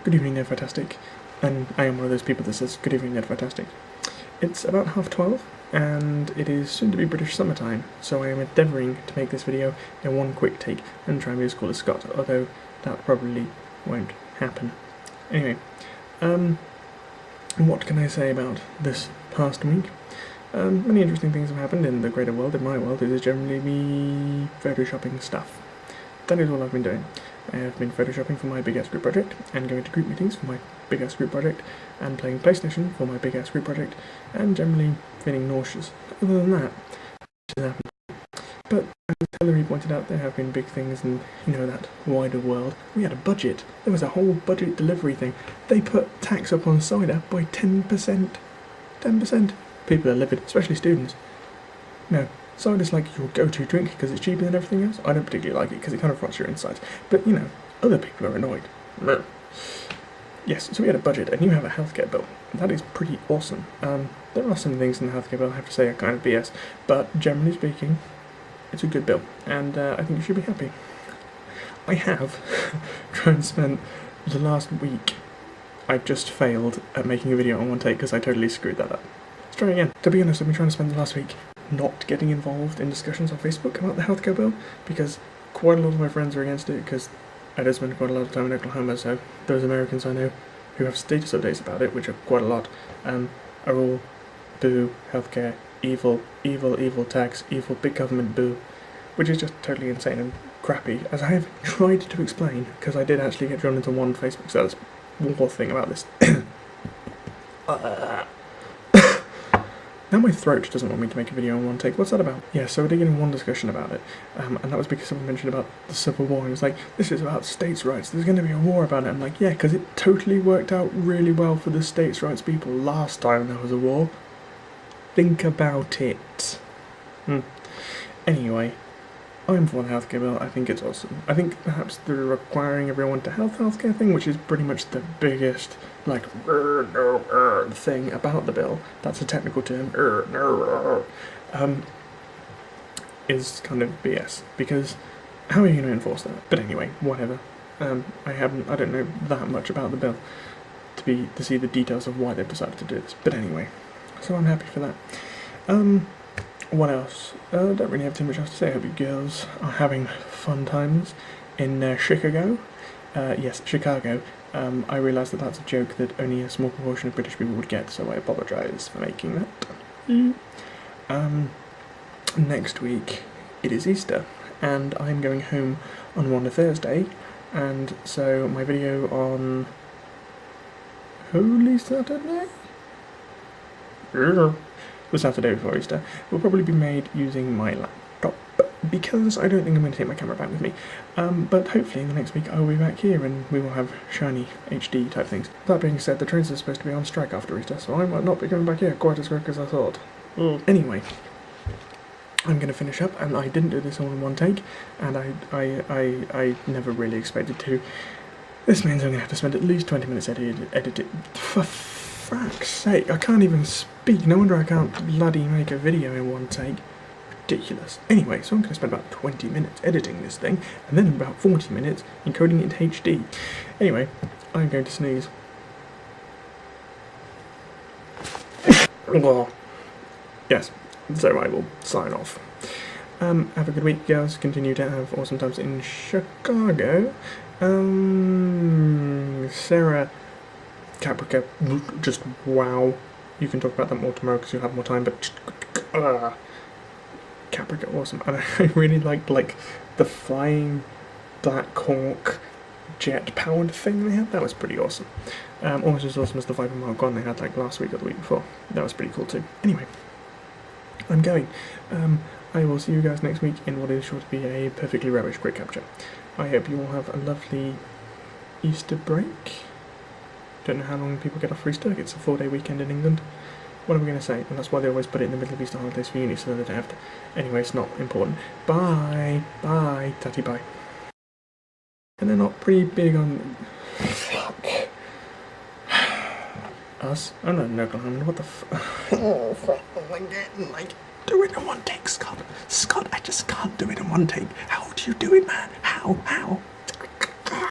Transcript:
Good evening, nerdfightastic. And I am one of those people that says, good evening, nerdfightastic. It's about 12:30, and it is soon to be British summertime, so I am endeavouring to make this video in one quick take and try and be as cool as Scott, although that probably won't happen. Anyway, what can I say about this past week? Many interesting things have happened in the greater world. In my world, it is generally me photoshopping stuff. That is all I've been doing. I have been photoshopping for my big-ass group project, and going to group meetings for my big-ass group project, and playing PlayStation for my big-ass group project, and generally feeling nauseous. Other than that, which has happened. But as Hillary pointed out, there have been big things in, that wider world. We had a budget. There was a whole budget delivery thing. They put tax up on cider by 10%. 10%. People are livid, especially students. No. Cider's like your go-to drink because it's cheaper than everything else. I don't particularly like it because it kind of rots your insides. But, other people are annoyed. Yes, so we had a budget, and you have a healthcare bill. That is pretty awesome. There are some things in the healthcare bill I have to say are kind of BS, but generally speaking, it's a good bill, and I think you should be happy. I have tried and spent the last week. I've just failed at making a video on one take because I totally screwed that up. Let's try again. To be honest, I've been trying to spend the last week not getting involved in discussions on Facebook about the healthcare bill, because quite a lot of my friends are against it, because I do spend quite a lot of time in Oklahoma, so those Americans I know who have status updates about it, which are quite a lot, are all boo, healthcare, evil, evil, evil tax, evil big government boo, which is just totally insane and crappy, as I have tried to explain, because I did actually get drawn into one Facebook status war thing about this. Now my throat doesn't want me to make a video in one take. What's that about? Yeah, so we did get in one discussion about it, and that was because someone mentioned about the Civil War, and it was like, this is about states' rights, there's going to be a war about it. I'm like, yeah, because it totally worked out really well for the states' rights people last time there was a war. Think about it. Anyway, I'm for the healthcare bill. I think it's awesome. I think perhaps the requiring everyone to healthcare thing, which is pretty much the biggest, thing about the bill, that's a technical term, is kind of BS, because how are you going to enforce that? But anyway, whatever. I don't know that much about the bill to see the details of why they've decided to do this. But anyway, so I'm happy for that. What else? Don't really have too much else to say. I hope you girls are having fun times in Chicago. Yes, Chicago. I realise that that's a joke that only a small proportion of British people would get, so I apologise for making that. Next week, it is Easter, and I'm going home on Thursday, and so my video on Holy Saturday? The Saturday before Easter will probably be made using my laptop, because I don't think I'm going to take my camera back with me. But hopefully in the next week I will be back here and we will have shiny HD type things. That being said, the trains are supposed to be on strike after Easter, so I might not be coming back here quite as quick as I thought. Anyway, I'm going to finish up, and I didn't do this all in one take, and I never really expected to. This means I'm going to have to spend at least 20 minutes editing. For frack's sake, I can't even speak. No wonder I can't bloody make a video in one take. Ridiculous. Anyway, so I'm going to spend about 20 minutes editing this thing, and then about 40 minutes encoding it into HD. Anyway, I'm going to sneeze. Yes, so I will sign off. Have a good week, girls. Continue to have awesome times in Chicago. Sarah Caprica, just wow. You can talk about that more tomorrow because you'll have more time, but Caprica, awesome. And I really liked the flying Black Hawk jet powered thing they had. That was pretty awesome. Almost as awesome as the Viper Mark 1 they had last week or the week before. That was pretty cool too. Anyway, I'm going. I will see you guys next week in what is sure to be a perfectly rubbish quick capture. I hope you all have a lovely Easter break. Don't know how long people get off for Easter. It's a 4-day weekend in England. What am I going to say? And that's why they always put it in the middle of Easter holidays for uni, so that they don't have to. Anyway, it's not important. Bye. Bye. Tatty bye. And they're not pretty big on... Fuck. Us? I'm not in Oklahoma. What the Oh, fuck. Again. Do it in one take, Scott. Scott, I just can't do it in one take. How do you do it, man? How?